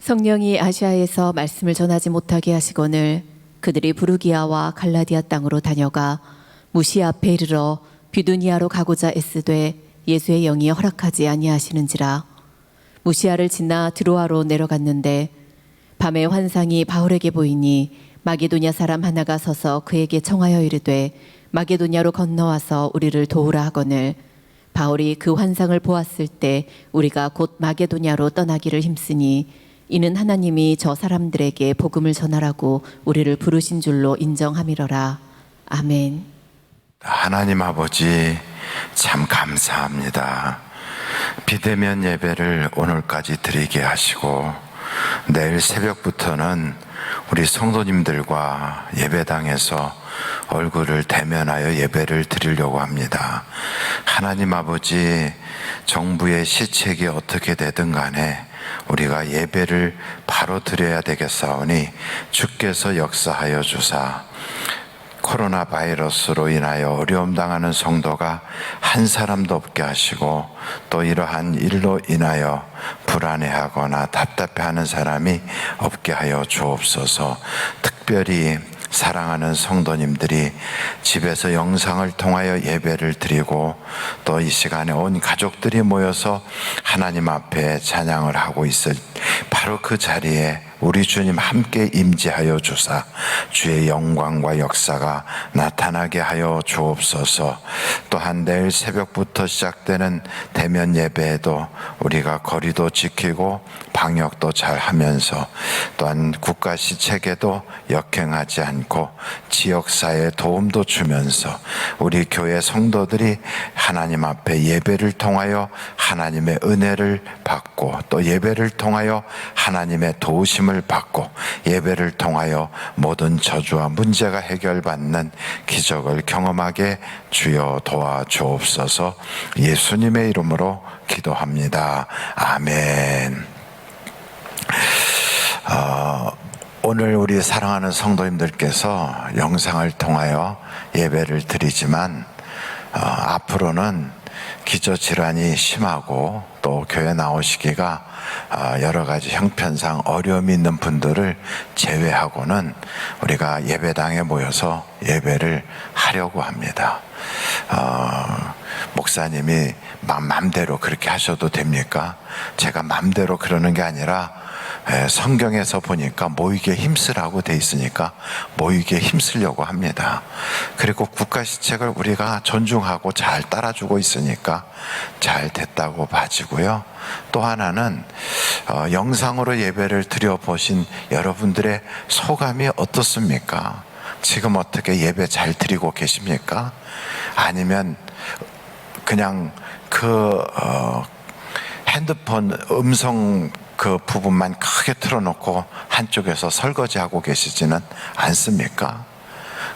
성령이 아시아에서 말씀을 전하지 못하게 하시거늘 그들이 부르기아와 갈라디아 땅으로 다녀가 무시아 앞에 이르러 비두니아로 가고자 애쓰되 예수의 영이 허락하지 아니하시는지라. 무시아를 지나 드로아로 내려갔는데 밤에 환상이 바울에게 보이니 마게도냐 사람 하나가 서서 그에게 청하여 이르되 마게도냐로 건너와서 우리를 도우라 하거늘 바울이 그 환상을 보았을 때 우리가 곧 마게도냐로 떠나기를 힘쓰니 이는 하나님이 저 사람들에게 복음을 전하라고 우리를 부르신 줄로 인정함이러라. 아멘. 하나님 아버지 참 감사합니다. 비대면 예배를 오늘까지 드리게 하시고 내일 새벽부터는 우리 성도님들과 예배당에서 얼굴을 대면하여 예배를 드리려고 합니다. 하나님 아버지, 정부의 시책이 어떻게 되든 간에 우리가 예배를 바로 드려야 되겠사오니 주께서 역사하여 주사 코로나 바이러스로 인하여 어려움 당하는 성도가 한 사람도 없게 하시고 또 이러한 일로 인하여 불안해하거나 답답해하는 사람이 없게 하여 주옵소서. 특별히 사랑하는 성도님들이 집에서 영상을 통하여 예배를 드리고 또 이 시간에 온 가족들이 모여서 하나님 앞에 찬양을 하고 있을 바로 그 자리에 우리 주님 함께 임재하여 주사 주의 영광과 역사가 나타나게 하여 주옵소서. 또한 내일 새벽부터 시작되는 대면 예배에도 우리가 거리도 지키고 방역도 잘 하면서 또한 국가 시책에도 역행하지 않고 지역사회에 도움도 주면서 우리 교회 성도들이 하나님 앞에 예배를 통하여 하나님의 은혜를 받고 또 예배를 통하여 하나님의 도우심을 받고 예배를 통하여 모든 저주와 문제가 해결받는 기적을 경험하게 주여 도와주옵소서. 예수님의 이름으로 기도합니다. 아멘. 오늘 우리 사랑하는 성도님들께서 영상을 통하여 예배를 드리지만 앞으로는 기저질환이 심하고 또 교회 나오시기가 여러 가지 형편상 어려움이 있는 분들을 제외하고는 우리가 예배당에 모여서 예배를 하려고 합니다. 목사님이 맘대로 그렇게 하셔도 됩니까? 제가 맘대로 그러는 게 아니라 성경에서 보니까 모이기에 힘쓰라고 돼 있으니까 모이기에 힘쓰려고 합니다. 그리고 국가 시책을 우리가 존중하고 잘 따라주고 있으니까 잘 됐다고 봐지고요. 또 하나는 영상으로 예배를 드려보신 여러분들의 소감이 어떻습니까? 지금 어떻게 예배 잘 드리고 계십니까? 아니면 그냥 핸드폰 음성 그 부분만 크게 틀어놓고 한쪽에서 설거지하고 계시지는 않습니까?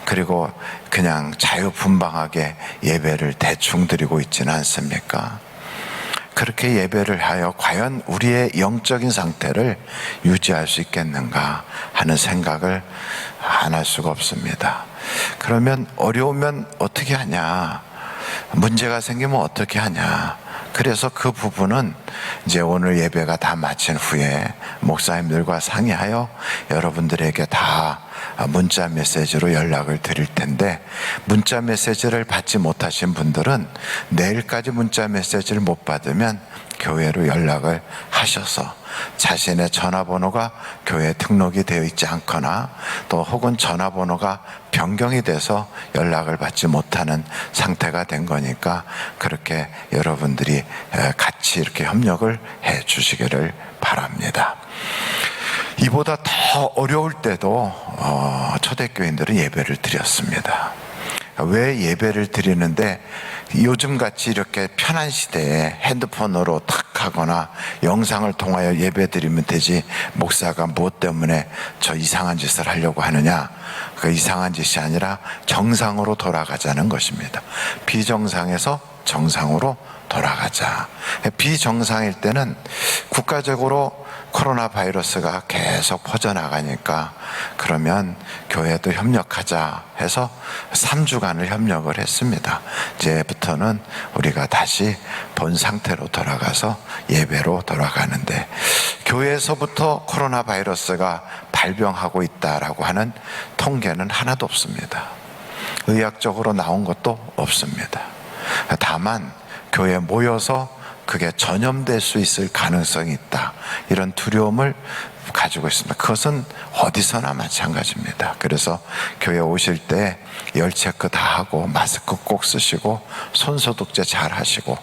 그리고 그냥 자유분방하게 예배를 대충 드리고 있지는 않습니까? 그렇게 예배를 하여 과연 우리의 영적인 상태를 유지할 수 있겠는가 하는 생각을 안 할 수가 없습니다. 그러면 어려우면 어떻게 하냐? 문제가 생기면 어떻게 하냐? 그래서 그 부분은 이제 오늘 예배가 다 마친 후에 목사님들과 상의하여 여러분들에게 다 문자 메시지로 연락을 드릴 텐데, 문자 메시지를 받지 못하신 분들은 내일까지 문자 메시지를 못 받으면 교회로 연락을 하셔서 자신의 전화번호가 교회에 등록이 되어 있지 않거나 또 혹은 전화번호가 변경이 돼서 연락을 받지 못하는 상태가 된 거니까 그렇게 여러분들이 같이 이렇게 협력을 해 주시기를 바랍니다. 이보다 더 어려울 때도 초대교인들은 예배를 드렸습니다. 왜 예배를 드리는데 요즘같이 이렇게 편한 시대에 핸드폰으로 탁 하거나 영상을 통하여 예배 드리면 되지 목사가 무엇 때문에 저 이상한 짓을 하려고 하느냐? 그 이상한 짓이 아니라 정상으로 돌아가자는 것입니다. 비정상에서 정상으로 돌아가자. 비정상일 때는 국가적으로 코로나 바이러스가 계속 퍼져나가니까 그러면 교회도 협력하자 해서 3주간을 협력을 했습니다. 이제부터는 우리가 다시 본 상태로 돌아가서 예배로 돌아가는데, 교회에서부터 코로나 바이러스가 발병하고 있다라고 하는 통계는 하나도 없습니다. 의학적으로 나온 것도 없습니다. 다만 교회에 모여서 그게 전염될 수 있을 가능성이 있다, 이런 두려움을 가지고 있습니다. 그것은 어디서나 마찬가지입니다. 그래서 교회 오실 때 열 체크 다 하고 마스크 꼭 쓰시고 손소독제 잘 하시고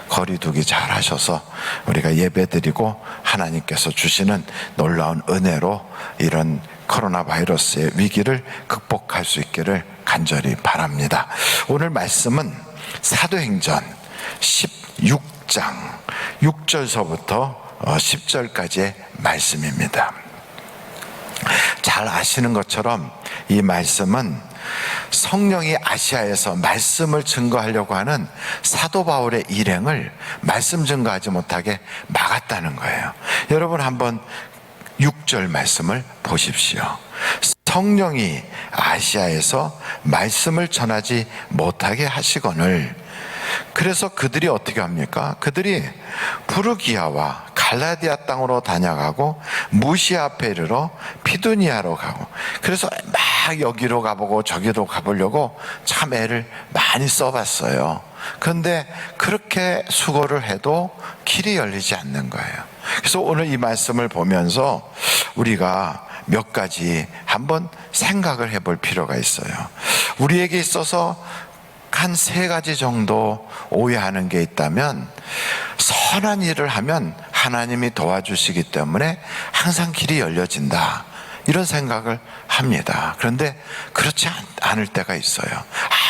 거리두기 잘 하셔서 우리가 예배드리고 하나님께서 주시는 놀라운 은혜로 이런 코로나 바이러스의 위기를 극복할 수 있기를 간절히 바랍니다. 오늘 말씀은 사도행전 16장 6절서부터 10절까지의 말씀입니다. 잘 아시는 것처럼 이 말씀은 성령이 아시아에서 말씀을 증거하려고 하는 사도 바울의 일행을 말씀 증거하지 못하게 막았다는 거예요. 여러분 한번 6절 말씀을 보십시오. 성령이 아시아에서 말씀을 전하지 못하게 하시거늘. 그래서 그들이 어떻게 합니까? 그들이 부르기아와 갈라디아 땅으로 다녀가고 무시아 앞에 이르러 피두니아로 가고, 그래서 막 여기로 가보고 저기로 가보려고 참 애를 많이 써봤어요. 그런데 그렇게 수고를 해도 길이 열리지 않는 거예요. 그래서 오늘 이 말씀을 보면서 우리가 몇 가지 한번 생각을 해볼 필요가 있어요. 우리에게 있어서 한 3가지 정도 오해하는 게 있다면, 선한 일을 하면 하나님이 도와주시기 때문에 항상 길이 열려진다, 이런 생각을 합니다. 그런데 그렇지 않을 때가 있어요.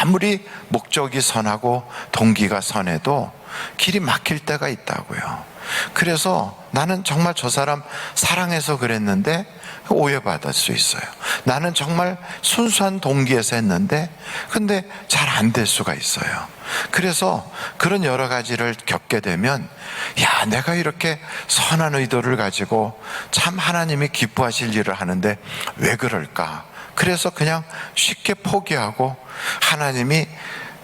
아무리 목적이 선하고 동기가 선해도 길이 막힐 때가 있다고요. 그래서 나는 정말 저 사람 사랑해서 그랬는데 오해받을 수 있어요. 나는 정말 순수한 동기에서 했는데 근데 잘 안 될 수가 있어요. 그래서 그런 여러 가지를 겪게 되면, 야, 내가 이렇게 선한 의도를 가지고 참 하나님이 기뻐하실 일을 하는데 왜 그럴까? 그래서 그냥 쉽게 포기하고 하나님이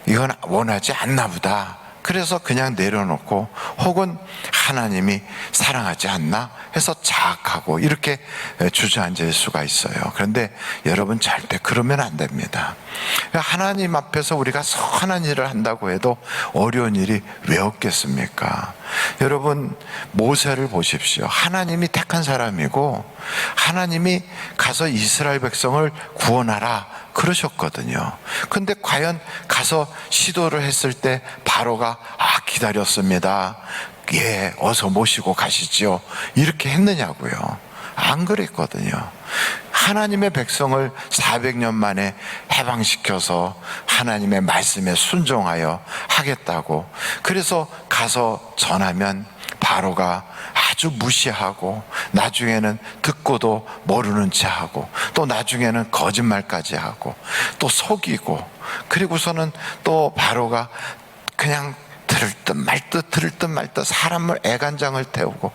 이건 원하지 않나 보다, 그래서 그냥 내려놓고, 혹은 하나님이 사랑하지 않나 해서 자학하고 이렇게 주저앉을 수가 있어요. 그런데 여러분 절대 그러면 안 됩니다. 하나님 앞에서 우리가 선한 일을 한다고 해도 어려운 일이 왜 없겠습니까? 여러분 모세를 보십시오. 하나님이 택한 사람이고 하나님이 가서 이스라엘 백성을 구원하라 그러셨거든요. 근데 과연 가서 시도를 했을 때 바로가 기다렸습니다, 예, 어서 모시고 가시죠, 이렇게 했느냐고요? 안 그랬거든요. 하나님의 백성을 400년 만에 해방시켜서 하나님의 말씀에 순종하여 하겠다고, 그래서 가서 전하면 바로가 아주 무시하고 나중에는 듣고도 모르는 채 하고 또 나중에는 거짓말까지 하고 또 속이고, 그리고서는 또 바로가 그냥 들을 듯 말 듯 사람을 애간장을 태우고,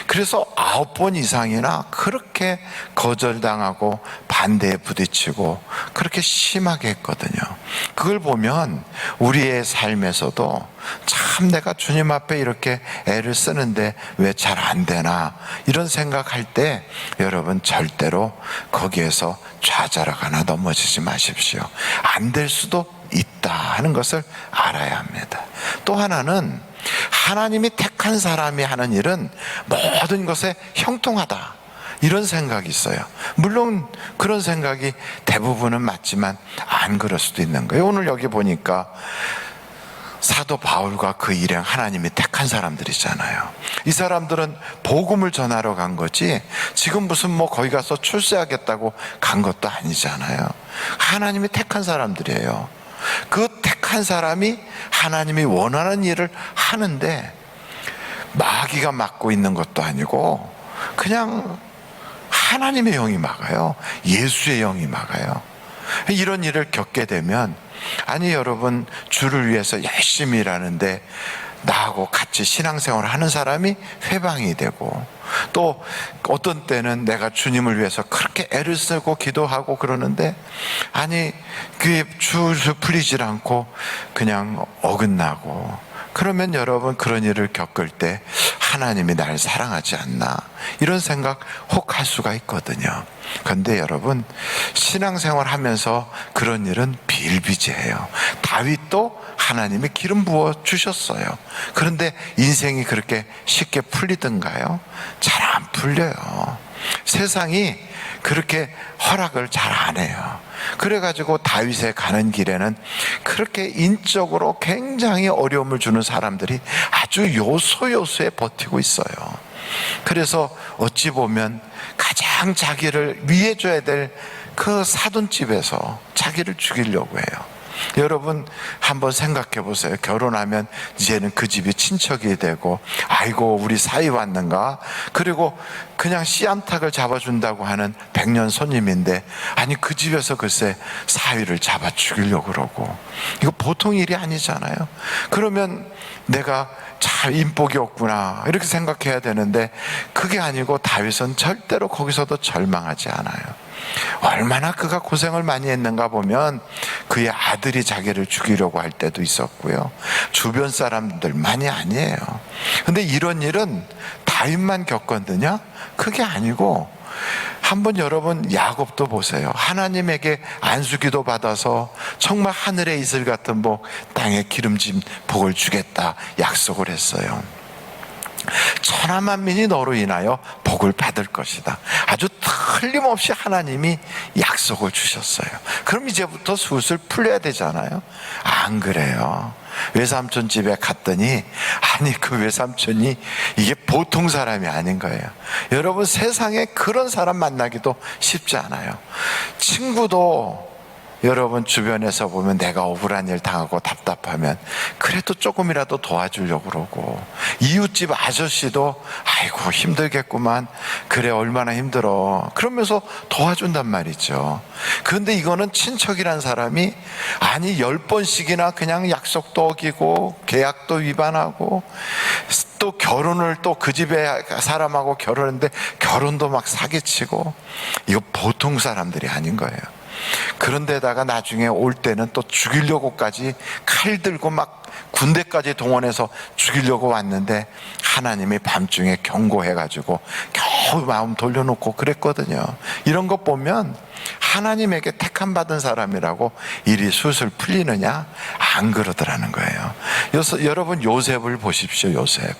그래서 9번 이상이나 그렇게 거절당하고 반대에 부딪히고 그렇게 심하게 했거든요. 그걸 보면 우리의 삶에서도 참 내가 주님 앞에 이렇게 애를 쓰는데 왜 잘 안 되나, 이런 생각할 때 여러분 절대로 거기에서 좌절하거나 넘어지지 마십시오. 안 될 수도 있다 하는 것을 알아야 합니다. 또 하나는 하나님이 택한 사람이 하는 일은 모든 것에 형통하다, 이런 생각이 있어요. 물론 그런 생각이 대부분은 맞지만 안 그럴 수도 있는 거예요. 오늘 여기 보니까 사도 바울과 그 일행 하나님이 택한 사람들이잖아요. 이 사람들은 복음을 전하러 간 거지 지금 무슨 뭐 거기 가서 출세하겠다고 간 것도 아니잖아요. 하나님이 택한 사람들이에요. 그 택한 사람이 하나님이 원하는 일을 하는데 마귀가 막고 있는 것도 아니고 그냥 하나님의 영이 막아요. 예수의 영이 막아요. 이런 일을 겪게 되면, 아니 여러분 주를 위해서 열심히 일하는데 나하고 같이 신앙생활을 하는 사람이 회방이 되고, 또 어떤 때는 내가 주님을 위해서 그렇게 애를 쓰고 기도하고 그러는데 아니 그게 줄줄 풀리질 않고 그냥 어긋나고, 그러면 여러분 그런 일을 겪을 때 하나님이 날 사랑하지 않나 이런 생각 혹 할 수가 있거든요. 그런데 여러분 신앙생활 하면서 그런 일은 비일비재해요. 다윗도 하나님이 기름 부어 주셨어요. 그런데 인생이 그렇게 쉽게 풀리던가요? 잘 안 풀려요. 세상이 그렇게 허락을 잘 안 해요. 그래가지고 다윗에 가는 길에는 그렇게 인적으로 굉장히 어려움을 주는 사람들이 아주 요소요소에 버티고 있어요. 그래서 어찌 보면 가장 자기를 위해줘야 될 그 사돈집에서 자기를 죽이려고 해요. 여러분 한번 생각해 보세요. 결혼하면 이제는 그 집이 친척이 되고, 아이고 우리 사위 왔는가, 그리고 그냥 씨암탉을 잡아준다고 하는 백년 손님인데 아니 그 집에서 글쎄 사위를 잡아 죽이려고 그러고, 이거 보통 일이 아니잖아요. 그러면 내가 참 인복이 없구나 이렇게 생각해야 되는데 그게 아니고 다윗은 절대로 거기서도 절망하지 않아요. 얼마나 그가 고생을 많이 했는가 보면 그의 아들이 자기를 죽이려고 할 때도 있었고요, 주변 사람들만이 아니에요. 근데 이런 일은 다윗만 겪었느냐? 그게 아니고, 한번 여러분 야곱도 보세요. 하나님에게 안수기도 받아서 정말 하늘의 이슬 같은 복, 땅에 기름진 복을 주겠다 약속을 했어요. 천하만민이 너로 인하여 복을 받을 것이다. 아주 틀림없이 하나님이 약속을 주셨어요. 그럼 이제부터 슬슬 풀려야 되잖아요. 안 그래요. 외삼촌 집에 갔더니 아니 그 외삼촌이 이게 보통 사람이 아닌 거예요. 여러분 세상에 그런 사람 만나기도 쉽지 않아요. 친구도 여러분 주변에서 보면 내가 억울한 일 당하고 답답하면 그래도 조금이라도 도와주려고 그러고, 이웃집 아저씨도 아이고 힘들겠구만, 그래 얼마나 힘들어 그러면서 도와준단 말이죠. 그런데 이거는 친척이란 사람이 아니 10번씩이나 그냥 약속도 어기고 계약도 위반하고, 또 결혼을 또 그 집에 사람하고 결혼했는데 결혼도 막 사기치고, 이거 보통 사람들이 아닌 거예요. 그런데다가 나중에 올 때는 또 죽이려고까지 칼 들고 막 군대까지 동원해서 죽이려고 왔는데 하나님이 밤중에 경고해가지고 겨우 마음 돌려놓고 그랬거든요. 이런 것 보면 하나님에게 택함 받은 사람이라고 일이 술술 풀리느냐? 안 그러더라는 거예요. 여러분 요셉을 보십시오. 요셉,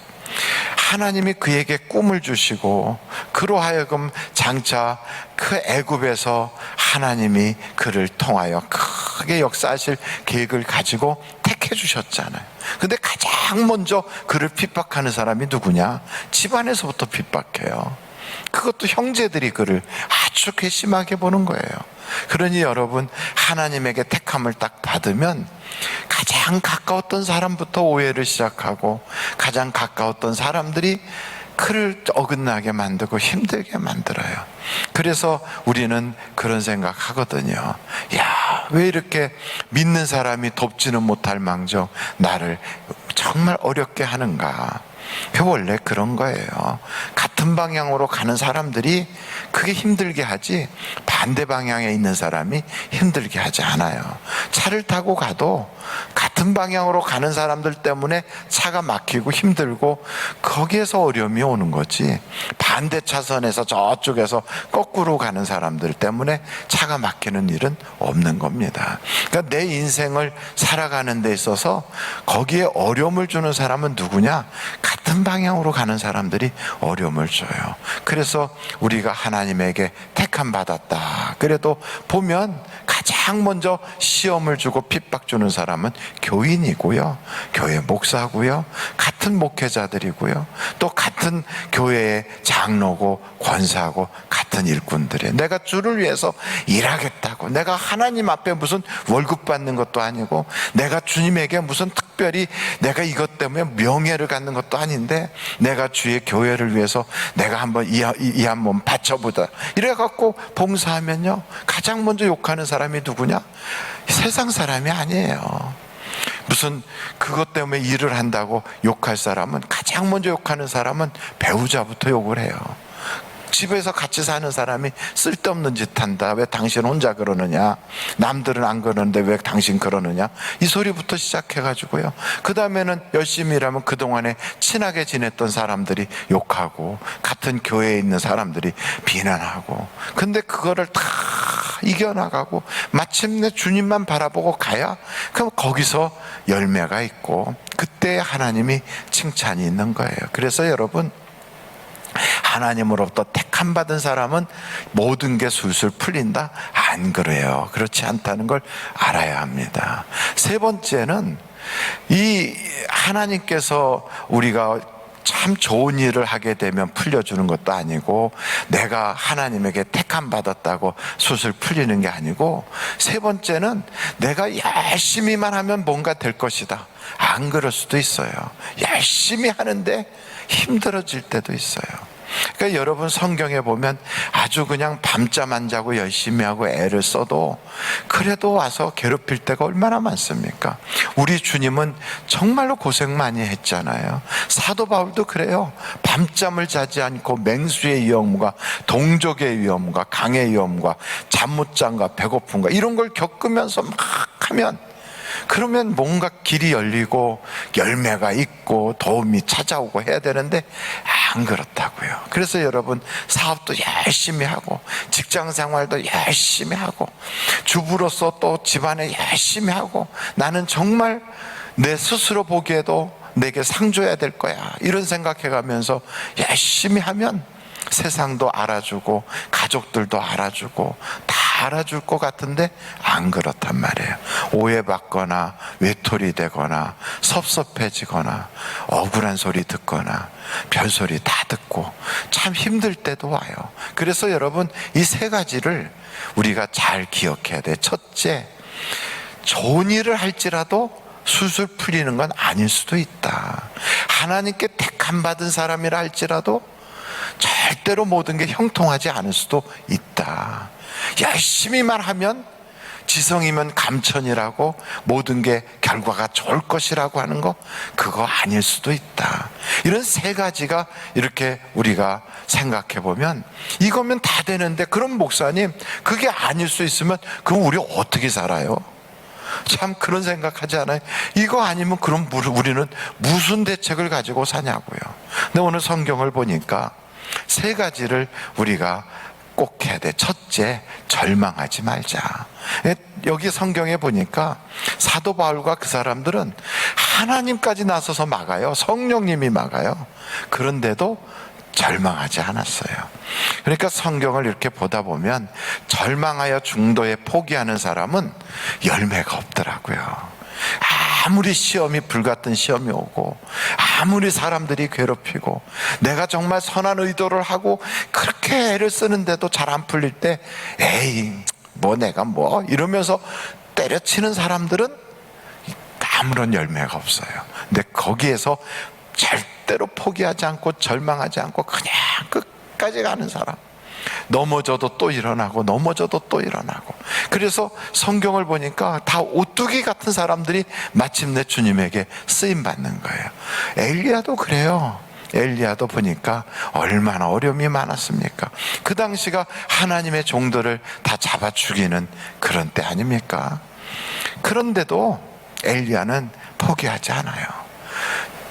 하나님이 그에게 꿈을 주시고 그로 하여금 장차 그 애굽에서 하나님이 그를 통하여 크게 역사하실 계획을 가지고 택해 주셨잖아요. 근데 가장 먼저 그를 핍박하는 사람이 누구냐? 집안에서부터 핍박해요. 그것도 형제들이 그를 아주 괘씸하게 보는 거예요. 그러니 여러분 하나님에게 택함을 딱 받으면 가장 가까웠던 사람부터 오해를 시작하고, 가장 가까웠던 사람들이 그를 어긋나게 만들고 힘들게 만들어요. 그래서 우리는 그런 생각 하거든요. 야, 왜 이렇게 믿는 사람이 돕지는 못할 망정 나를 정말 어렵게 하는가? 원래 그런 거예요. 같은 방향으로 가는 사람들이 그게 힘들게 하지 반대 방향에 있는 사람이 힘들게 하지 않아요. 차를 타고 가도 같은 방향으로 가는 사람들 때문에 차가 막히고 힘들고 거기에서 어려움이 오는 거지, 반대 차선에서 저쪽에서 거꾸로 가는 사람들 때문에 차가 막히는 일은 없는 겁니다. 그러니까 내 인생을 살아가는 데 있어서 거기에 어려움을 주는 사람은 누구냐? 같은 방향으로 가는 사람들이 어려움을 줘요. 그래서 우리가 하나님에게 택함 받았다 그래도 보면 가장 먼저 시험을 주고 핍박 주는 사람은 교인이고요, 교회 목사고요, 같은 목회자들이고요, 또 같은 교회의 장로고 권사고 같은 일꾼들이에요. 내가 주를 위해서 일하겠다고, 내가 하나님 앞에 무슨 월급 받는 것도 아니고, 내가 주님에게 무슨 특별히 내가 이것 때문에 명예를 갖는 것도 아닌데, 내가 주의 교회를 위해서 내가 한번 이 한 몸 바쳐보자 이래갖고 봉사하면요, 가장 먼저 욕하는 사람이 누구냐? 세상 사람이 아니에요. 무슨 그것 때문에 일을 한다고 욕할 사람은, 가장 먼저 욕하는 사람은 배우자부터 욕을 해요. 집에서 같이 사는 사람이 쓸데없는 짓 한다, 왜 당신 혼자 그러느냐, 남들은 안 그러는데 왜 당신 그러느냐, 이 소리부터 시작해가지고요. 그 다음에는 열심히 일하면 그동안에 친하게 지냈던 사람들이 욕하고, 같은 교회에 있는 사람들이 비난하고, 근데 그거를 다 이겨나가고 마침내 주님만 바라보고 가야, 그럼 거기서 열매가 있고, 그때 하나님이 칭찬이 있는 거예요. 그래서 여러분, 하나님으로부터 택함 받은 사람은 모든 게 술술 풀린다? 안 그래요. 그렇지 않다는 걸 알아야 합니다. 세 번째는, 이 하나님께서 우리가 참 좋은 일을 하게 되면 풀려주는 것도 아니고, 내가 하나님에게 택함 받았다고 술술 풀리는 게 아니고, 세 번째는 내가 열심히만 하면 뭔가 될 것이다. 안 그럴 수도 있어요. 열심히 하는데 힘들어질 때도 있어요. 그러니까 여러분, 성경에 보면 아주 그냥 밤잠 안 자고 열심히 하고 애를 써도 그래도 와서 괴롭힐 때가 얼마나 많습니까? 우리 주님은 정말로 고생 많이 했잖아요. 사도 바울도 그래요. 밤잠을 자지 않고 맹수의 위험과 동족의 위험과 강의 위험과 잠 못 잔과 배고픔과 이런 걸 겪으면서 막 하면, 그러면 뭔가 길이 열리고 열매가 있고 도움이 찾아오고 해야 되는데 안 그렇다고요. 그래서 여러분, 사업도 열심히 하고, 직장 생활도 열심히 하고, 주부로서 또 집안에 열심히 하고, 나는 정말 내 스스로 보기에도 내게 상 줘야 될 거야, 이런 생각해 가면서 열심히 하면 세상도 알아주고 가족들도 알아주고 다 알아줄 것 같은데 안 그렇단 말이에요. 오해받거나 외톨이 되거나 섭섭해지거나 억울한 소리 듣거나 별소리 다 듣고 참 힘들 때도 와요. 그래서 여러분, 이 세 가지를 우리가 잘 기억해야 돼요. 첫째, 좋은 일을 할지라도 술술 풀리는 건 아닐 수도 있다. 하나님께 택함 받은 사람이라 할지라도 절대로 모든 게 형통하지 않을 수도 있다. 열심히만 하면, 지성이면 감천이라고 모든 게 결과가 좋을 것이라고 하는 거, 그거 아닐 수도 있다. 이런 세 가지가 이렇게 우리가 생각해 보면, 이거면 다 되는데, 그럼 목사님 그게 아닐 수 있으면 그럼 우리 어떻게 살아요? 참 그런 생각하지 않아요? 이거 아니면 그럼 우리는 무슨 대책을 가지고 사냐고요. 근데 오늘 성경을 보니까 세 가지를 우리가 꼭 해야 돼. 첫째, 절망하지 말자. 여기 성경에 보니까 사도 바울과 그 사람들은 하나님까지 나서서 막아요. 성령님이 막아요. 그런데도 절망하지 않았어요. 그러니까 성경을 이렇게 보다 보면 절망하여 중도에 포기하는 사람은 열매가 없더라고요. 아무리 시험이, 불같은 시험이 오고, 아무리 사람들이 괴롭히고, 내가 정말 선한 의도를 하고 그렇게 애를 쓰는데도 잘 안 풀릴 때, 에이 뭐 내가 뭐 이러면서 때려치는 사람들은 아무런 열매가 없어요. 근데 거기에서 절대로 포기하지 않고 절망하지 않고 그냥 끝까지 가는 사람, 넘어져도 또 일어나고 넘어져도 또 일어나고, 그래서 성경을 보니까 다 오뚜기 같은 사람들이 마침내 주님에게 쓰임 받는 거예요. 엘리야도 그래요. 엘리야도 보니까 얼마나 어려움이 많았습니까? 그 당시가 하나님의 종들을 다 잡아 죽이는 그런 때 아닙니까? 그런데도 엘리야는 포기하지 않아요.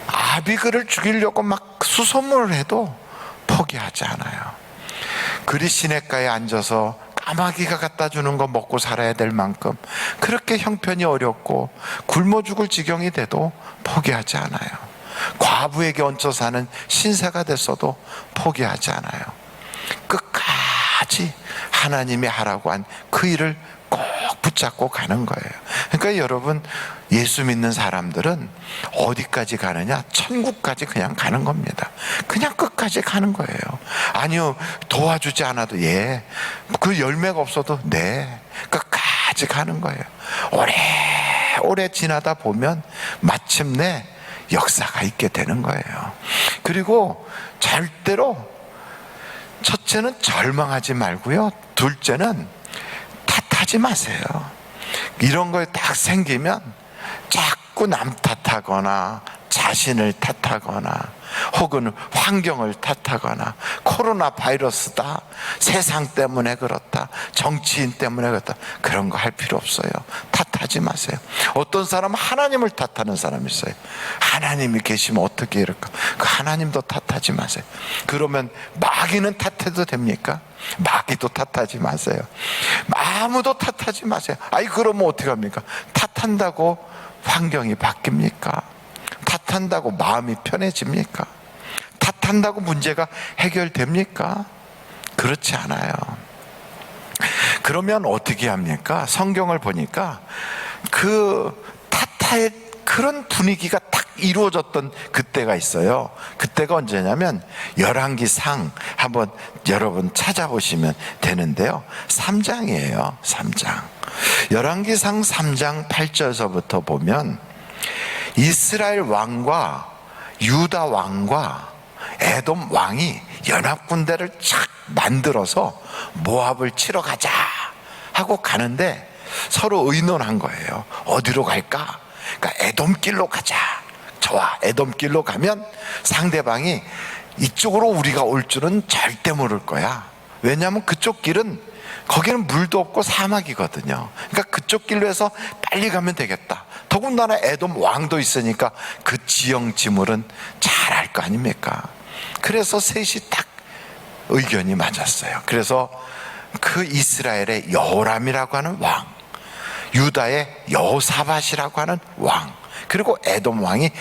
아비글을 죽이려고 막 수소문을 해도 포기하지 않아요. 그리 시냇가에 앉아서 까마귀가 갖다 주는 거 먹고 살아야 될 만큼 그렇게 형편이 어렵고 굶어 죽을 지경이 돼도 포기하지 않아요. 과부에게 얹혀 사는 신세가 됐어도 포기하지 않아요. 끝까지 하나님이 하라고 한 그 일을 꼭 붙잡고 가는 거예요. 그러니까 여러분, 예수 믿는 사람들은 어디까지 가느냐? 천국까지 그냥 가는 겁니다. 그냥 끝까지 가는 거예요. 아니요, 도와주지 않아도 그 열매가 없어도 끝까지 가는 거예요. 오래 지나다 보면 마침내 역사가 있게 되는 거예요. 그리고 절대로, 첫째는 절망하지 말고요, 둘째는 탓하지 마세요. 이런 거에 딱 생기면 자꾸 남 탓하거나 자신을 탓하거나 혹은 환경을 탓하거나 코로나 바이러스다, 세상 때문에 그렇다, 정치인 때문에 그렇다, 그런 거 할 필요 없어요. 탓하지 마세요. 어떤 사람은 하나님을 탓하는 사람이 있어요. 하나님이 계시면 어떻게 이럴까? 그 하나님도 탓하지 마세요. 그러면 마귀는 탓해도 됩니까? 마귀도 탓하지 마세요. 아무도 탓하지 마세요. 아이, 그러면 어떻게 합니까? 탓한다고 환경이 바뀝니까? 탓한다고 마음이 편해집니까? 탓한다고 문제가 해결됩니까? 그렇지 않아요. 그러면 어떻게 합니까? 성경을 보니까 그 탓할 그런 분위기가 딱 이루어졌던 그때가 있어요. 그때가 언제냐면 열왕기상 한번 여러분 찾아보시면 되는데요. 3장이에요. 3장. 열왕기상 3장 8절서부터 보면 이스라엘 왕과 유다 왕과 에돔 왕이 연합군대를 착 만들어서 모압을 치러 가자 하고 가는데 서로 의논한 거예요. 어디로 갈까? 그러니까 에돔길로 가자. 좋아, 에돔길로 가면 상대방이 이쪽으로 우리가 올 줄은 절대 모를 거야. 왜냐하면 그쪽 길은 거기는 물도 없고 사막이거든요. 그러니까 그쪽 길로 해서 빨리 가면 되겠다. 더군다나 에돔 왕도 있으니까 그 지형지물은 잘 알 거 아닙니까? 그래서 셋이 딱 의견이 맞았어요. 그래서 그 이스라엘의 여호람이라고 하는 왕, 유다의 여호사밧이라고 하는 왕, 그리고 에돔 왕이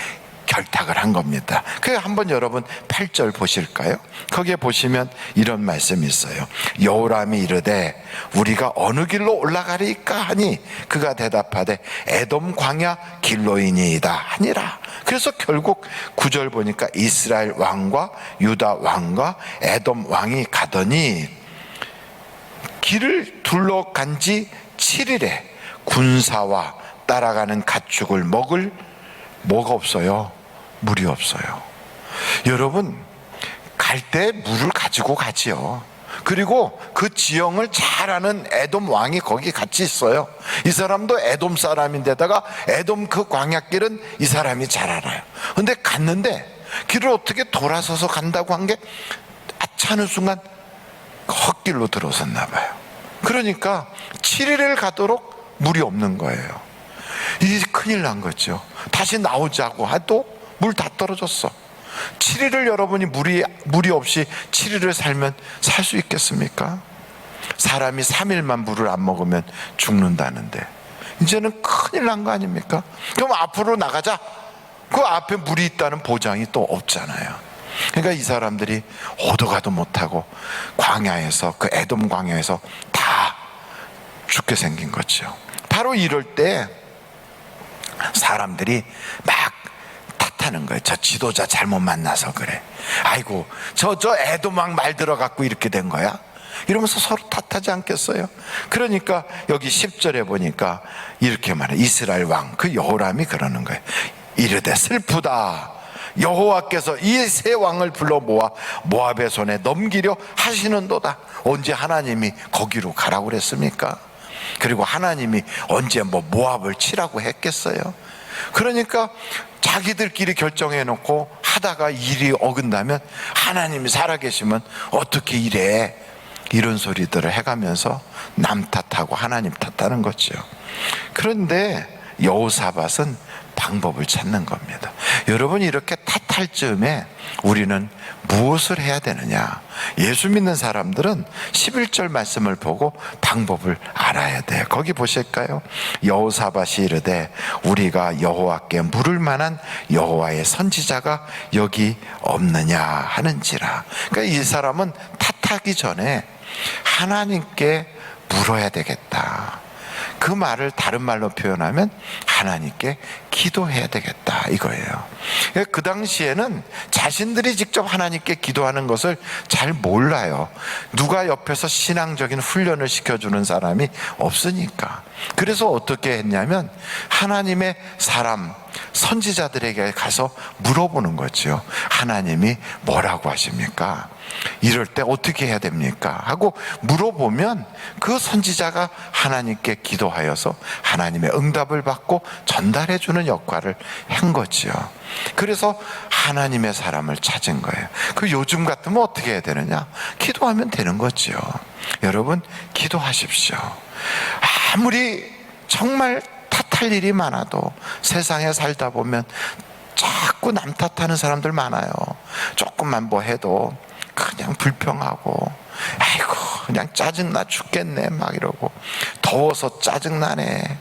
결탁을 한 겁니다. 그게 한번 여러분 8절 보실까요? 거기에 보시면 이런 말씀이 있어요. 여호람이 이르되 우리가 어느 길로 올라가리까 하니 그가 대답하되 에돔 광야 길로이니이다 하니라. 그래서 결국 9절 보니까 이스라엘 왕과 유다 왕과 에돔 왕이 가더니 길을 둘러간 지 7일에 군사와 따라가는 가축을 먹을 뭐가 없어요? 물이 없어요. 여러분, 갈 때 물을 가지고 가지요. 그리고 그 지형을 잘 아는 에돔 왕이 거기 같이 있어요. 이 사람도 에돔 사람인데다가 에돔 그 광야길은 이 사람이 잘 알아요. 근데 갔는데 길을 어떻게 돌아서서 간다고 한 게 아차 하는 순간 헛길로 들어섰나 봐요. 그러니까 7일을 가도록 물이 없는 거예요. 이게 큰일 난 거죠. 다시 나오자고 해도 물 다 떨어졌어. 7일을 여러분이 물이 없이 7일을 살면 살 수 있겠습니까? 사람이 3일만 물을 안 먹으면 죽는다는데 이제는 큰일 난 거 아닙니까? 그럼 앞으로 나가자. 그 앞에 물이 있다는 보장이 또 없잖아요. 그러니까 이 사람들이 오도 가도 못하고 광야에서, 그 에돔 광야에서 다 죽게 생긴 거죠. 바로 이럴 때 사람들이 막 탓하는 거예요. 저 지도자 잘못 만나서 그래. 아이고, 저 에돔 왕 말 들어갖고 이렇게 된 거야? 이러면서 서로 탓하지 않겠어요? 그러니까 여기 10절에 보니까 이렇게 말해. 이스라엘 왕, 그 여호람이 그러는 거예요. 이르되 슬프다. 여호와께서 이 세 왕을 불러 모아 모압의 손에 넘기려 하시는도다. 언제 하나님이 거기로 가라고 그랬습니까? 그리고 하나님이 언제 모압을 치라고 했겠어요? 그러니까 자기들끼리 결정해 놓고 하다가 일이 어긋나면 하나님이 살아계시면 어떻게 이래? 이런 소리들을 해가면서 남 탓하고 하나님 탓하는 거죠. 그런데 여호사밧은 방법을 찾는 겁니다. 여러분, 이렇게 탓할 즈음에 우리는 무엇을 해야 되느냐? 예수 믿는 사람들은 11절 말씀을 보고 방법을 알아야 돼요. 거기 보실까요? 여호사밧이 이르되 우리가 여호와께 물을 만한 여호와의 선지자가 여기 없느냐 하는지라. 그러니까 이 사람은 탓하기 전에 하나님께 물어야 되겠다. 그 말을 다른 말로 표현하면 하나님께 기도해야 되겠다 이거예요. 그 당시에는 자신들이 직접 하나님께 기도하는 것을 잘 몰라요. 누가 옆에서 신앙적인 훈련을 시켜주는 사람이 없으니까. 그래서 어떻게 했냐면 하나님의 사람, 선지자들에게 가서 물어보는 거죠. 하나님이 뭐라고 하십니까? 이럴 때 어떻게 해야 됩니까? 하고 물어보면 그 선지자가 하나님께 기도하여서 하나님의 응답을 받고 전달해 주는 역할을 한 거지요. 그래서 하나님의 사람을 찾은 거예요. 그 요즘 같으면 어떻게 해야 되느냐? 기도하면 되는 거지요. 여러분, 기도하십시오. 아무리 정말 탓할 일이 많아도 세상에 살다 보면 자꾸 남 탓하는 사람들 많아요. 조금만 뭐 해도 그냥 불평하고, 아이고 그냥 짜증나 죽겠네 막 이러고, 더워서 짜증나네,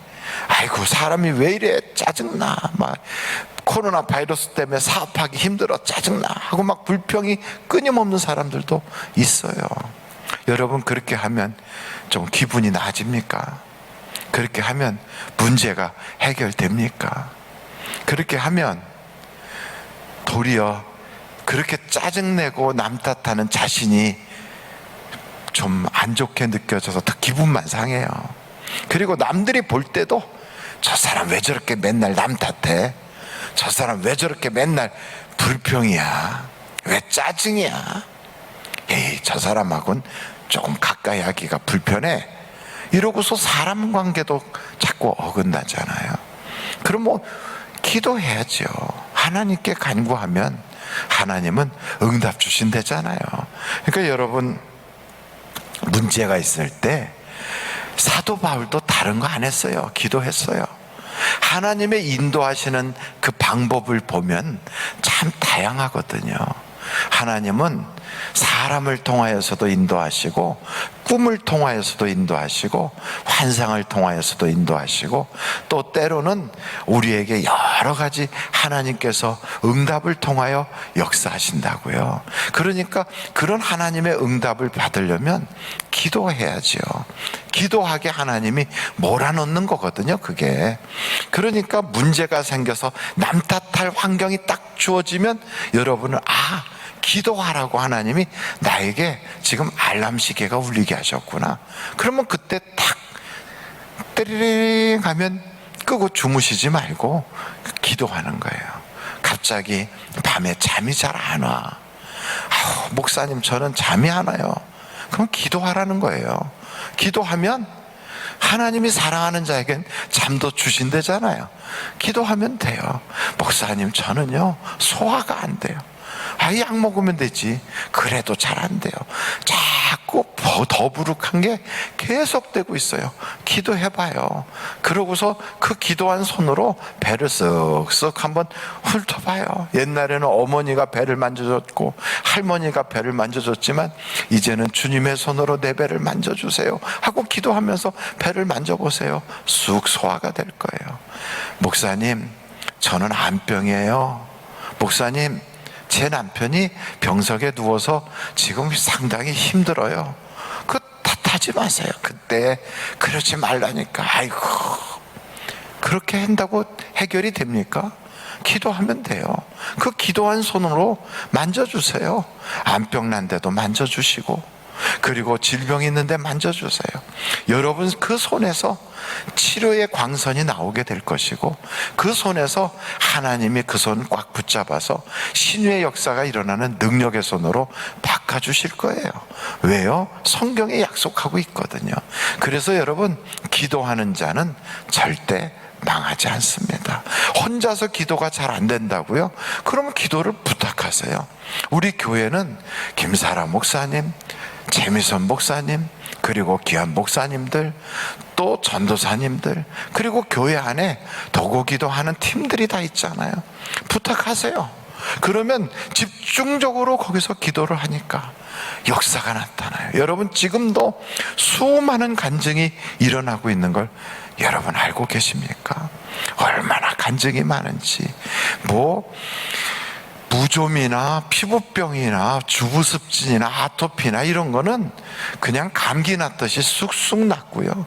아이고 사람이 왜 이래 짜증나, 막 코로나 바이러스 때문에 사업하기 힘들어 짜증나 하고 막 불평이 끊임없는 사람들도 있어요. 여러분, 그렇게 하면 좀 기분이 나아집니까? 그렇게 하면 문제가 해결됩니까? 그렇게 하면 도리어 그렇게 짜증내고 남 탓하는 자신이 좀 안 좋게 느껴져서 더 기분만 상해요. 그리고 남들이 볼 때도 저 사람 왜 저렇게 맨날 남 탓해? 저 사람 왜 저렇게 맨날 불평이야? 왜 짜증이야? 에이, 저 사람하고는 조금 가까이 하기가 불편해. 이러고서 사람 관계도 자꾸 어긋나잖아요. 그럼 뭐 기도해야죠. 하나님께 간구하면 하나님은 응답 주신다잖아요. 그러니까 여러분, 문제가 있을 때 사도 바울도 다른 거 안 했어요. 기도했어요. 하나님의 인도하시는 그 방법을 보면 참 다양하거든요. 하나님은 사람을 통하여서도 인도하시고, 꿈을 통하여서도 인도하시고, 환상을 통하여서도 인도하시고, 또 때로는 우리에게 여러 가지 하나님께서 응답을 통하여 역사하신다고요. 그러니까 그런 하나님의 응답을 받으려면 기도해야지요. 기도하게 하나님이 몰아넣는 거거든요, 그게. 그러니까 문제가 생겨서 남 탓할 환경이 딱 주어지면 여러분은 기도하라고 하나님이 나에게 지금 알람 시계가 울리게 하셨구나. 그러면 그때 탁 띠리링 하면 끄고 주무시지 말고 기도하는 거예요. 갑자기 밤에 잠이 잘 안 와. 목사님, 저는 잠이 안 와요. 그럼 기도하라는 거예요. 기도하면 하나님이 사랑하는 자에겐 잠도 주신대잖아요. 기도하면 돼요. 목사님, 저는요 소화가 안 돼요. 약 먹으면 되지. 그래도 잘 안 돼요. 자꾸 더부룩한 게 계속되고 있어요. 기도해봐요. 그러고서 그 기도한 손으로 배를 쓱쓱 한번 훑어봐요. 옛날에는 어머니가 배를 만져줬고 할머니가 배를 만져줬지만 이제는 주님의 손으로 내 배를 만져주세요 하고 기도하면서 배를 만져보세요. 쑥 소화가 될 거예요. 목사님, 저는 암병이에요. 목사님, 제 남편이 병석에 누워서 지금 상당히 힘들어요. 그 탓하지 마세요. 그때 그러지 말라니까. 아이고, 그렇게 한다고 해결이 됩니까? 기도하면 돼요. 그 기도한 손으로 만져주세요. 암병 난데도 만져주시고, 그리고 질병이 있는데 만져주세요. 여러분, 그 손에서 치료의 광선이 나오게 될 것이고, 그 손에서 하나님이 그 손 꽉 붙잡아서 신유의 역사가 일어나는 능력의 손으로 바꿔주실 거예요. 왜요? 성경에 약속하고 있거든요. 그래서 여러분, 기도하는 자는 절대 망하지 않습니다. 혼자서 기도가 잘 안 된다고요? 그러면 기도를 부탁하세요. 우리 교회는 김사라 목사님, 재미선 목사님, 그리고 귀한 목사님들, 또 전도사님들, 그리고 교회 안에 도구기도하는 팀들이 다 있잖아요. 부탁하세요. 그러면 집중적으로 거기서 기도를 하니까 역사가 나타나요. 여러분, 지금도 수많은 간증이 일어나고 있는 걸 여러분 알고 계십니까? 얼마나 간증이 많은지. 무좀이나 피부병이나 주부습진이나 아토피나 이런 거는 그냥 감기 났듯이 쑥쑥 낫고요.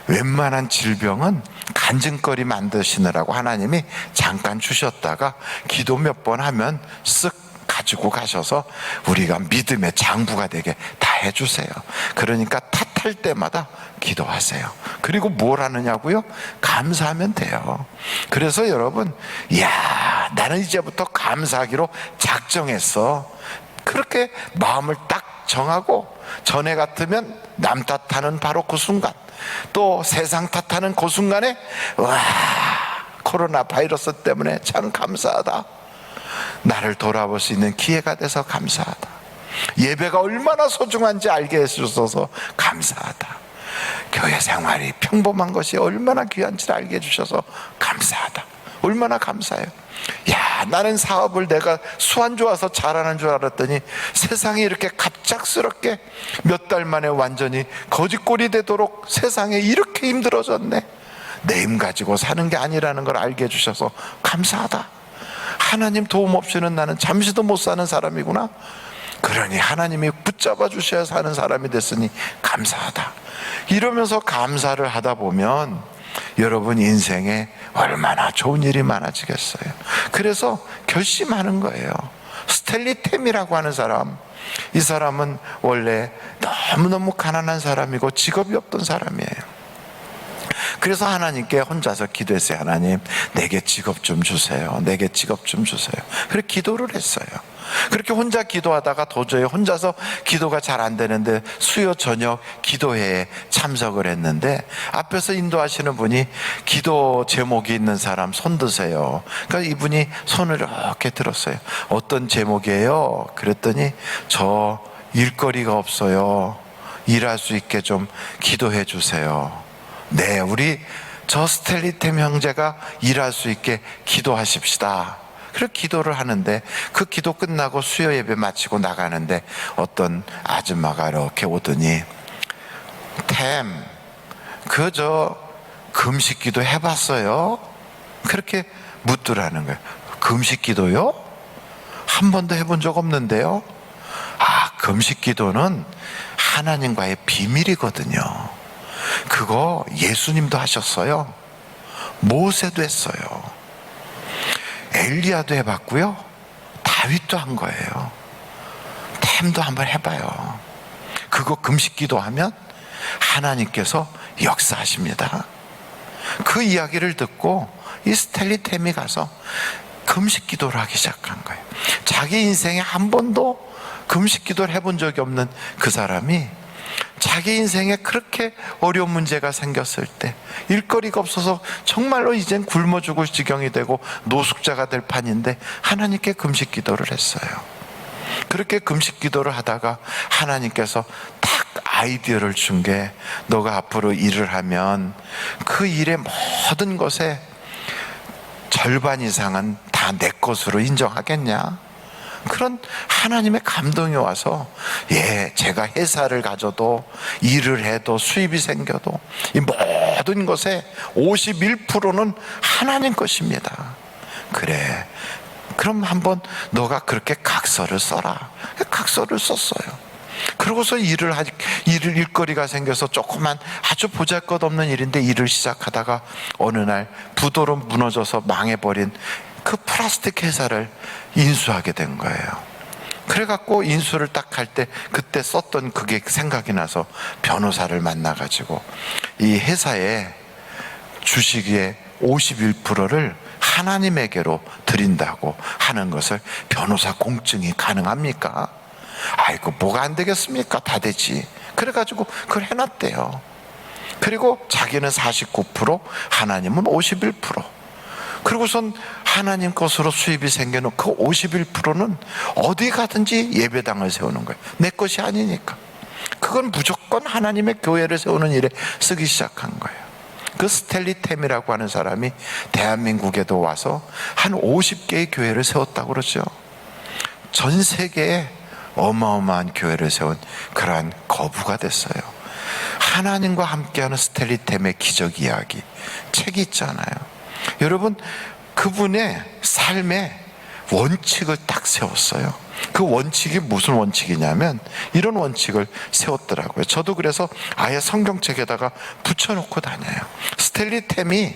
웬만한 질병은 간증거리 만드시느라고 하나님이 잠깐 주셨다가 기도 몇 번 하면 쓱 가지고 가셔서 우리가 믿음의 장부가 되게 다 해주세요. 그러니까 탓하지 탓할 때마다 기도하세요. 그리고 뭘 하느냐고요? 감사하면 돼요. 그래서 여러분, 이야, 나는 이제부터 감사하기로 작정했어. 그렇게 마음을 딱 정하고, 전에 같으면 남 탓하는 바로 그 순간, 또 세상 탓하는 그 순간에 와, 코로나 바이러스 때문에 참 감사하다. 나를 돌아볼 수 있는 기회가 돼서 감사하다. 예배가 얼마나 소중한지 알게 해주셔서 감사하다. 교회 생활이 평범한 것이 얼마나 귀한지를 알게 해주셔서 감사하다. 얼마나 감사해요. 야, 나는 사업을 내가 수완 좋아서 잘하는 줄 알았더니 세상이 이렇게 갑작스럽게 몇 달 만에 완전히 거지꼴이 되도록 세상에 이렇게 힘들어졌네. 내 힘 가지고 사는 게 아니라는 걸 알게 해주셔서 감사하다. 하나님 도움 없이는 나는 잠시도 못 사는 사람이구나. 그러니 하나님이 붙잡아 주셔야 사는 사람이 됐으니 감사하다. 이러면서 감사를 하다 보면 여러분 인생에 얼마나 좋은 일이 많아지겠어요. 그래서 결심하는 거예요. 스탠리 템이라고 하는 사람, 이 사람은 원래 너무너무 가난한 사람이고 직업이 없던 사람이에요. 그래서 하나님께 혼자서 기도했어요. 하나님, 내게 직업 좀 주세요. 내게 직업 좀 주세요. 그렇게 기도를 했어요. 그렇게 혼자 기도하다가 도저히 혼자서 기도가 잘 안 되는데 수요 저녁 기도회에 참석을 했는데 앞에서 인도하시는 분이 기도 제목이 있는 사람 손 드세요. 그러니까 이분이 손을 이렇게 들었어요. 어떤 제목이에요? 그랬더니 저 일거리가 없어요. 일할 수 있게 좀 기도해 주세요. 네, 우리 저 스텔리템 형제가 일할 수 있게 기도하십시다. 그렇게 기도를 하는데 그 기도 끝나고 수요 예배 마치고 나가는데 어떤 아줌마가 이렇게 오더니 템, 그저 금식 기도 해봤어요? 그렇게 묻더라는 거예요. 금식 기도요? 한 번도 해본 적 없는데요. 아, 금식 기도는 하나님과의 비밀이거든요. 그거 예수님도 하셨어요. 모세도 했어요. 엘리야도 해봤고요. 다윗도 한 거예요. 템도 한번 해봐요. 그거 금식 기도하면 하나님께서 역사하십니다. 그 이야기를 듣고 이 스탠리 템이 가서 금식 기도를 하기 시작한 거예요. 자기 인생에 한 번도 금식 기도를 해본 적이 없는 그 사람이 자기 인생에 그렇게 어려운 문제가 생겼을 때, 일거리가 없어서 정말로 이젠 굶어 죽을 지경이 되고 노숙자가 될 판인데 하나님께 금식 기도를 했어요. 그렇게 금식 기도를 하다가 하나님께서 딱 아이디어를 준 게, 너가 앞으로 일을 하면 그 일의 모든 것에 절반 이상은 다 내 것으로 인정하겠냐? 그런 하나님의 감동이 와서, 예, 제가 회사를 가져도 일을 해도 수입이 생겨도 이 모든 것에 51%는 하나님 것입니다. 그래, 그럼 한번 너가 그렇게 각서를 써라. 각서를 썼어요. 그러고서 일거리가 생겨서 조그만 아주 보잘것없는 일인데 일을 시작하다가 어느 날 부도로 무너져서 망해버린 그 플라스틱 회사를 인수하게 된 거예요. 그래갖고 인수를 딱 할 때 그때 썼던 그게 생각이 나서 변호사를 만나가지고 이 회사의 주식의 51%를 하나님에게로 드린다고 하는 것을, 변호사 공증이 가능합니까? 아이고, 뭐가 안 되겠습니까? 다 되지. 그래가지고 그걸 해놨대요. 그리고 자기는 49%, 하나님은 51%. 그리고선 하나님 것으로 수입이 생겨는 그 51%는 어디 가든지 예배당을 세우는 거예요. 내 것이 아니니까. 그건 무조건 하나님의 교회를 세우는 일에 쓰기 시작한 거예요. 그 스탠리 템이라고 하는 사람이 대한민국에도 와서 한 50개의 교회를 세웠다고 그러죠. 전 세계에 어마어마한 교회를 세운 그러한 거부가 됐어요. 하나님과 함께하는 스탠리 템의 기적 이야기 책이 있잖아요. 여러분, 그분의 삶의 원칙을 딱 세웠어요. 그 원칙이 무슨 원칙이냐면 이런 원칙을 세웠더라고요. 저도 그래서 아예 성경책에다가 붙여놓고 다녀요. 스탠리 템이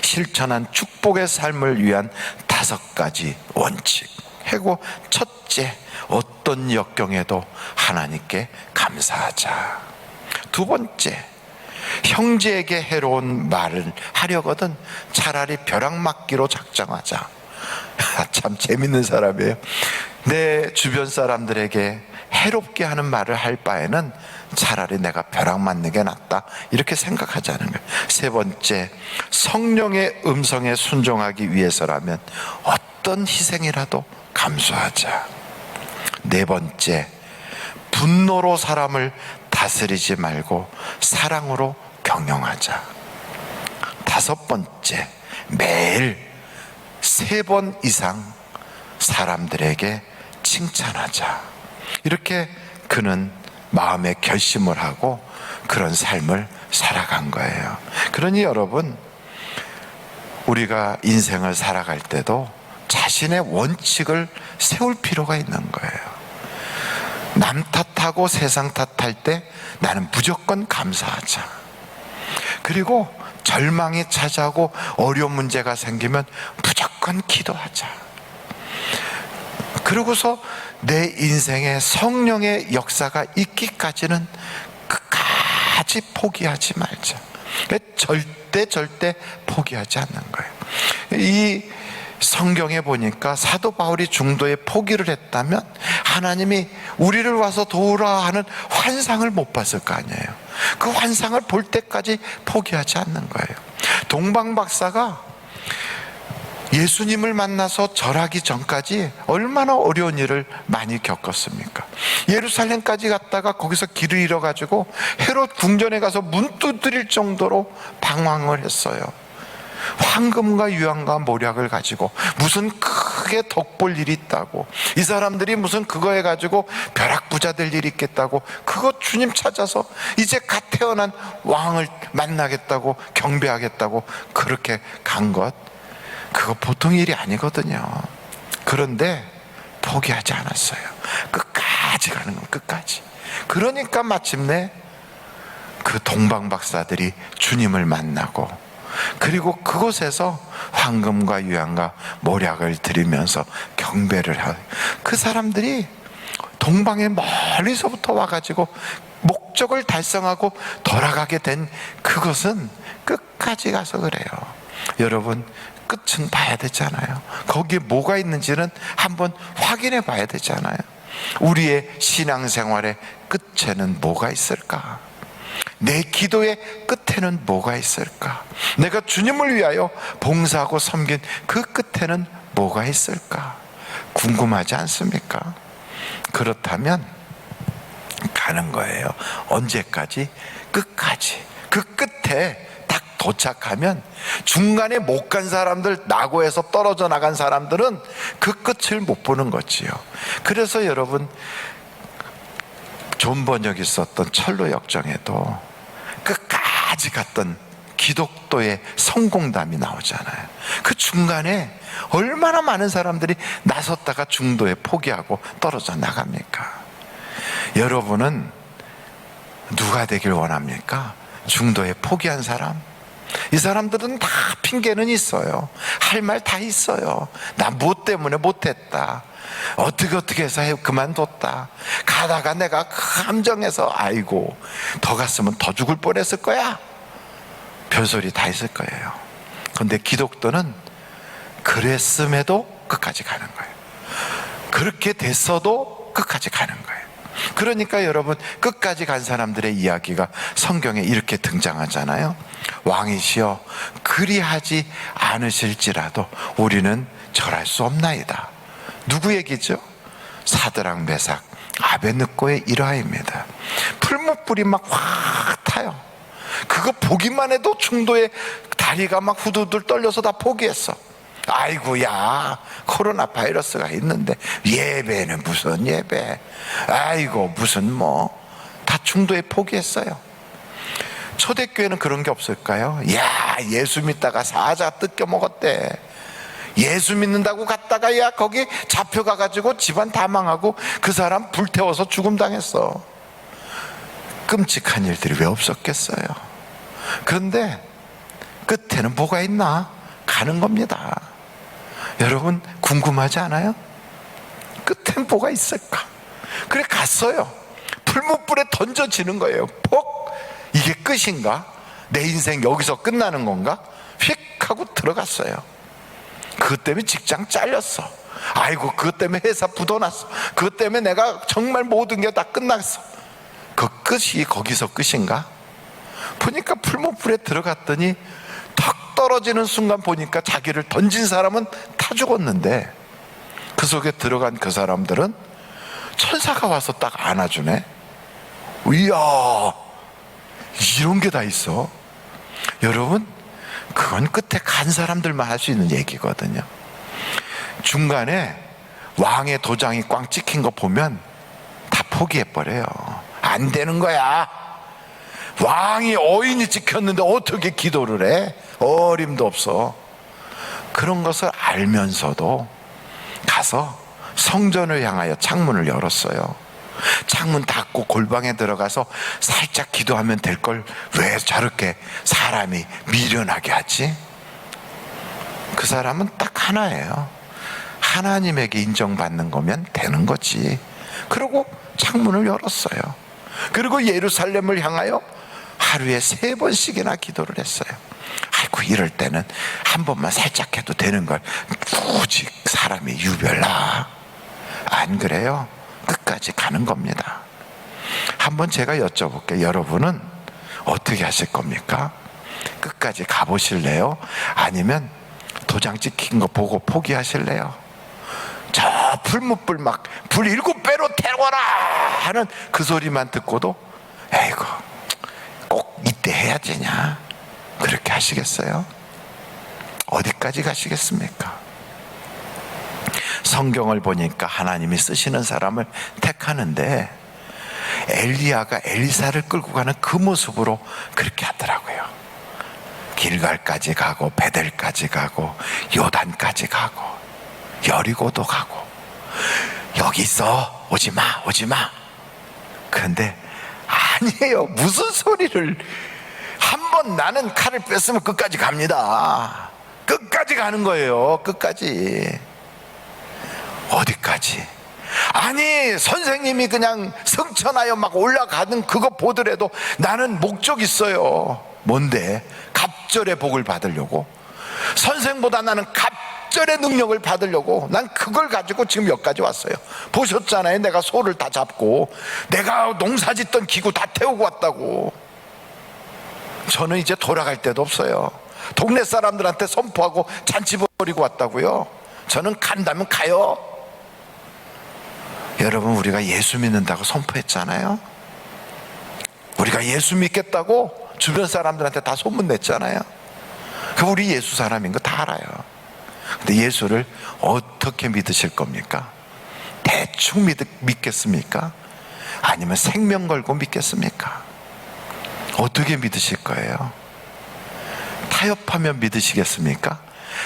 실천한 축복의 삶을 위한 5가지 원칙. 하고 첫째, 어떤 역경에도 하나님께 감사하자. 두 번째, 형제에게 해로운 말을 하려거든 차라리 벼락맞기로 작정하자. 참 재밌는 사람이에요. 내 주변 사람들에게 해롭게 하는 말을 할 바에는 차라리 내가 벼락 맞는 게 낫다, 이렇게 생각하자는 거예요. 세 번째, 성령의 음성에 순종하기 위해서라면 어떤 희생이라도 감수하자. 네 번째, 분노로 사람을 다스리지 말고 사랑으로 경영하자. 다섯 번째, 매일 3번 이상 사람들에게 칭찬하자. 이렇게 그는 마음에 결심을 하고 그런 삶을 살아간 거예요. 그러니 여러분, 우리가 인생을 살아갈 때도 자신의 원칙을 세울 필요가 있는 거예요. 남 탓하고 세상 탓할 때 나는 무조건 감사하자. 그리고 절망이 찾아오고 어려운 문제가 생기면 무조건 기도하자. 그러고서 내 인생에 성령의 역사가 있기까지는 끝까지 포기하지 말자. 절대 포기하지 않는 거예요. 이 성경에 보니까 사도 바울이 중도에 포기를 했다면 하나님이 우리를 와서 도우라 하는 환상을 못 봤을 거 아니에요. 그 환상을 볼 때까지 포기하지 않는 거예요. 동방 박사가 예수님을 만나서 절하기 전까지 얼마나 어려운 일을 많이 겪었습니까? 예루살렘까지 갔다가 거기서 길을 잃어가지고 헤롯 궁전에 가서 문 두드릴 정도로 방황을 했어요. 황금과 유황과 모략을 가지고 무슨 크게 덕볼 일이 있다고, 이 사람들이 무슨 그거 해가지고 벼락부자 될 일이 있겠다고, 그거 주님 찾아서 이제 갓 태어난 왕을 만나겠다고, 경배하겠다고 그렇게 간 것, 그거 보통 일이 아니거든요. 그런데 포기하지 않았어요. 끝까지 가는 거예요. 끝까지. 그러니까 마침내 그 동방 박사들이 주님을 만나고, 그리고 그곳에서 황금과 유황과 모략을 드리면서 경배를 하고, 그 사람들이 동방에 멀리서부터 와가지고 목적을 달성하고 돌아가게 된 그것은 끝까지 가서 그래요. 여러분, 끝은 봐야 되잖아요. 거기에 뭐가 있는지는 한번 확인해 봐야 되잖아요. 우리의 신앙생활의 끝에는 뭐가 있을까? 내 기도의 끝에는 뭐가 있을까? 내가 주님을 위하여 봉사하고 섬긴 그 끝에는 뭐가 있을까? 궁금하지 않습니까? 그렇다면 가는 거예요. 언제까지? 끝까지. 그 끝에 딱 도착하면 중간에 못 간 사람들, 낙오에서 떨어져 나간 사람들은 그 끝을 못 보는 거지요. 그래서 여러분, 존 번역이 썼던 철로 역정에도 끝까지 갔던 기독도의 성공담이 나오잖아요. 그 중간에 얼마나 많은 사람들이 나섰다가 중도에 포기하고 떨어져 나갑니까? 여러분은 누가 되길 원합니까? 중도에 포기한 사람? 이 사람들은 다 핑계는 있어요. 할 말 다 있어요. 나 무엇 때문에 못했다, 어떻게 해서 그만뒀다, 가다가 내가 감정해서 아이고 더 갔으면 더 죽을 뻔했을 거야, 별소리 다 있을 거예요. 그런데 기독교는 그랬음에도 끝까지 가는 거예요. 그렇게 됐어도 끝까지 가는 거예요. 그러니까 여러분, 끝까지 간 사람들의 이야기가 성경에 이렇게 등장하잖아요. 왕이시여 그리하지 않으실지라도 우리는 절할 수 없나이다. 누구 얘기죠? 사드락 메삭 아벳느고의 일화입니다. 풀무불이 막 확 타요. 그거 보기만 해도 중도에 다리가 막 후두들 떨려서 다 포기했어. 아이고야, 코로나 바이러스가 있는데 예배는 무슨 예배, 아이고 무슨 다 중도에 포기했어요. 초대교회는 그런 게 없을까요? 야, 예수 믿다가 사자 뜯겨 먹었대. 예수 믿는다고 갔다가 야 거기 잡혀가가지고 집안 다 망하고 그 사람 불태워서 죽음 당했어. 끔찍한 일들이 왜 없었겠어요? 그런데 끝에는 뭐가 있나? 가는 겁니다. 여러분 궁금하지 않아요? 끝엔 뭐가 있을까? 그래 갔어요. 풀무불에 던져지는 거예요. 폭 이게 끝인가? 내 인생 여기서 끝나는 건가? 휙 하고 들어갔어요. 그것 때문에 직장 잘렸어. 아이고, 그것 때문에 회사 부도났어. 그것 때문에 내가 정말 모든 게 다 끝났어. 그 끝이 거기서 끝인가? 보니까 풀무불에 들어갔더니 턱 떨어지는 순간 보니까 자기를 던진 사람은 다 죽었는데 그 속에 들어간 그 사람들은 천사가 와서 딱 안아주네. 이야, 이런 게 다 있어. 여러분, 그건 끝에 간 사람들만 할 수 있는 얘기거든요. 중간에 왕의 도장이 꽝 찍힌 거 보면 다 포기해버려요. 안 되는 거야. 왕이 어인이 찍혔는데 어떻게 기도를 해? 어림도 없어. 그런 것을 알면서도 가서 성전을 향하여 창문을 열었어요. 창문 닫고 골방에 들어가서 살짝 기도하면 될 걸 왜 저렇게 사람이 미련하게 하지? 그 사람은 딱 하나예요. 하나님에게 인정받는 거면 되는 거지. 그리고 창문을 열었어요. 그리고 예루살렘을 향하여 하루에 3번씩이나 기도를 했어요. 아이고, 이럴 때는 한 번만 살짝 해도 되는 걸 굳이 사람이 유별나. 안 그래요? 끝까지 가는 겁니다. 한번 제가 여쭤볼게요. 여러분은 어떻게 하실 겁니까? 끝까지 가보실래요? 아니면 도장 찍힌 거 보고 포기하실래요? 저 풀무불 막 불 7배로 태워라 하는 그 소리만 듣고도 에이구, 꼭 이때 해야 되냐? 그렇게 하시겠어요? 어디까지 가시겠습니까? 성경을 보니까 하나님이 쓰시는 사람을 택하는데 엘리야가 엘리사를 끌고 가는 그 모습으로 그렇게 하더라고요. 길갈까지 가고 베델까지 가고 요단까지 가고 여리고도 가고 여기 있어, 오지마 오지마. 그런데 아니에요. 무슨 소리를. 한번 나는 칼을 뺐으면 끝까지 갑니다. 끝까지 가는 거예요. 끝까지. 어디까지? 아니, 선생님이 그냥 승천하여 막 올라가는 그거 보더라도 나는 목적 있어요. 뭔데? 갑절의 복을 받으려고. 선생보다 나는 갑절의 능력을 받으려고. 난 그걸 가지고 지금 여기까지 왔어요. 보셨잖아요. 내가 소를 다 잡고 내가 농사 짓던 기구 다 태우고 왔다고. 저는 이제 돌아갈 데도 없어요. 동네 사람들한테 선포하고 잔치 벌이고 왔다고요. 저는 간다면 가요. 여러분, 우리가 예수 믿는다고 선포했잖아요. 우리가 예수 믿겠다고 주변 사람들한테 다 소문냈잖아요. 그 우리 예수 사람인 거 다 알아요. 근데 예수를 어떻게 믿으실 겁니까? 대충 믿겠습니까? 아니면 생명 걸고 믿겠습니까? 어떻게 믿으실 거예요? 타협하면 믿으시겠습니까?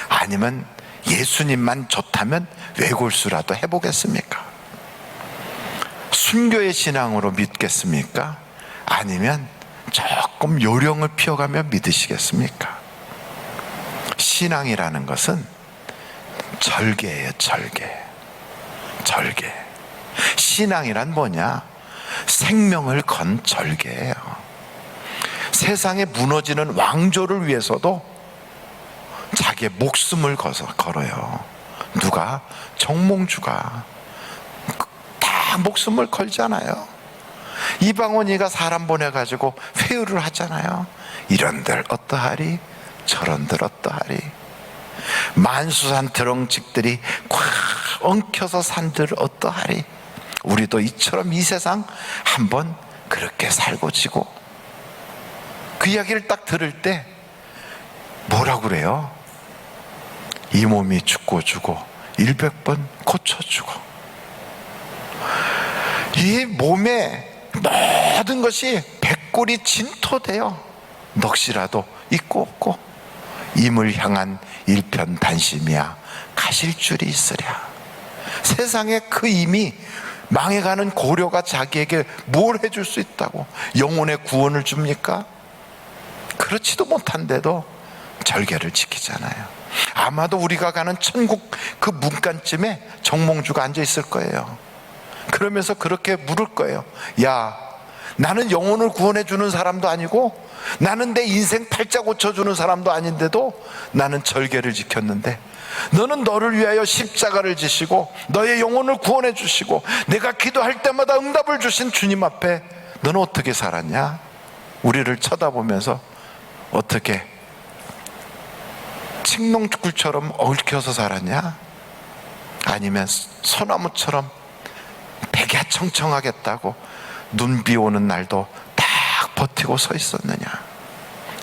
아니면 예수님만 좋다면 외골수라도 해보겠습니까? 순교의 신앙으로 믿겠습니까? 아니면 조금 요령을 피워가며 믿으시겠습니까? 신앙이라는 것은 절개예요. 절개. 신앙이란 뭐냐? 생명을 건 절개예요. 세상에 무너지는 왕조를 위해서도 자기의 목숨을 걸어요. 누가? 정몽주가 다 목숨을 걸잖아요. 이방원이가 사람 보내가지고 회유를 하잖아요. 이런들 어떠하리, 저런들 어떠하리. 만수산 드렁직들이 꽉 엉켜서 산들 어떠하리. 우리도 이처럼 이 세상 한번 그렇게 살고 지고. 그 이야기를 딱 들을 때 뭐라고 그래요? 이 몸이 죽고 주고 100번 고쳐주고. 이 몸에 모든 것이 백골이 진토되어 넋이라도 있고 없고 임을 향한 일편단심이야 가실 줄이 있으랴. 세상에 그 임이 망해가는 고려가 자기에게 뭘 해줄 수 있다고? 영혼의 구원을 줍니까? 그렇지도 못한데도 절개를 지키잖아요. 아마도 우리가 가는 천국 그 문간쯤에 정몽주가 앉아 있을 거예요. 그러면서 그렇게 물을 거예요. 야, 나는 영혼을 구원해 주는 사람도 아니고 나는 내 인생 팔자 고쳐주는 사람도 아닌데도 나는 절개를 지켰는데 너는 너를 위하여 십자가를 지시고 너의 영혼을 구원해 주시고 내가 기도할 때마다 응답을 주신 주님 앞에 너는 어떻게 살았냐? 우리를 쳐다보면서 어떻게 칡농굴처럼 얽혀서 살았냐? 아니면 소나무처럼 백야청청하겠다고 눈비 오는 날도 딱 버티고 서 있었느냐?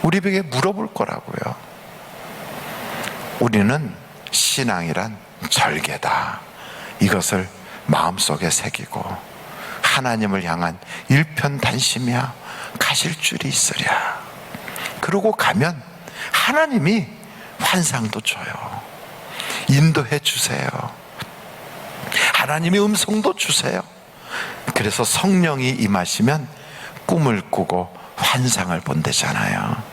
우리에게 물어볼 거라고요. 우리는 신앙이란 절개다. 이것을 마음속에 새기고 하나님을 향한 일편단심이야 가실 줄이 있으랴. 그러고 가면 하나님이 환상도 줘요. 인도해 주세요. 하나님의 음성도 주세요. 그래서 성령이 임하시면 꿈을 꾸고 환상을 본대잖아요.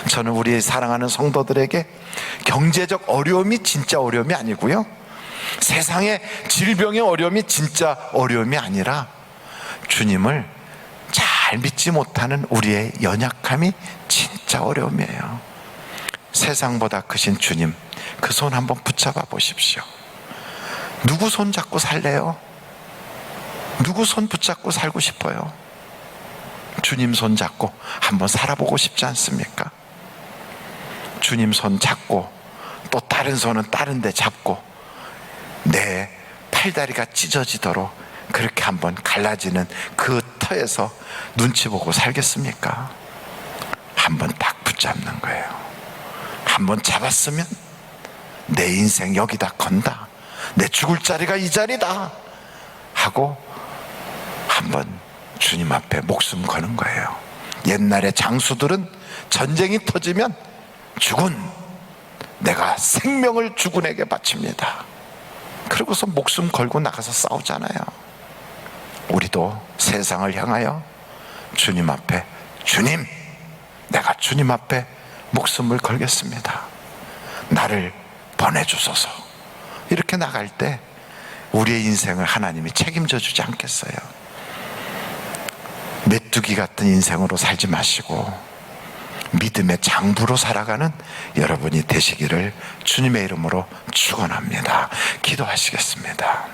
저는 우리 사랑하는 성도들에게 경제적 어려움이 진짜 어려움이 아니고요, 세상의 질병의 어려움이 진짜 어려움이 아니라 주님을 잘 믿지 못하는 우리의 연약함이 진짜 어려움이에요. 세상보다 크신 주님, 그 손 한번 붙잡아 보십시오. 누구 손 잡고 살래요? 누구 손 붙잡고 살고 싶어요? 주님 손 잡고 한번 살아보고 싶지 않습니까? 주님 손 잡고 또 다른 손은 다른 데 잡고 내 팔다리가 찢어지도록 그렇게 한번 갈라지는 그 터에서 눈치 보고 살겠습니까? 한번 딱 붙잡는 거예요. 한번 잡았으면 내 인생 여기다 건다, 내 죽을 자리가 이 자리다 하고 한번 주님 앞에 목숨 거는 거예요. 옛날에 장수들은 전쟁이 터지면 죽은 내가 생명을 죽은에게 바칩니다. 그러고서 목숨 걸고 나가서 싸우잖아요. 우리도 세상을 향하여 주님 앞에, 주님, 내가 주님 앞에 목숨을 걸겠습니다. 나를 보내주소서. 이렇게 나갈 때 우리의 인생을 하나님이 책임져 주지 않겠어요? 메뚜기 같은 인생으로 살지 마시고 믿음의 장부로 살아가는 여러분이 되시기를 주님의 이름으로 축원합니다. 기도하시겠습니다.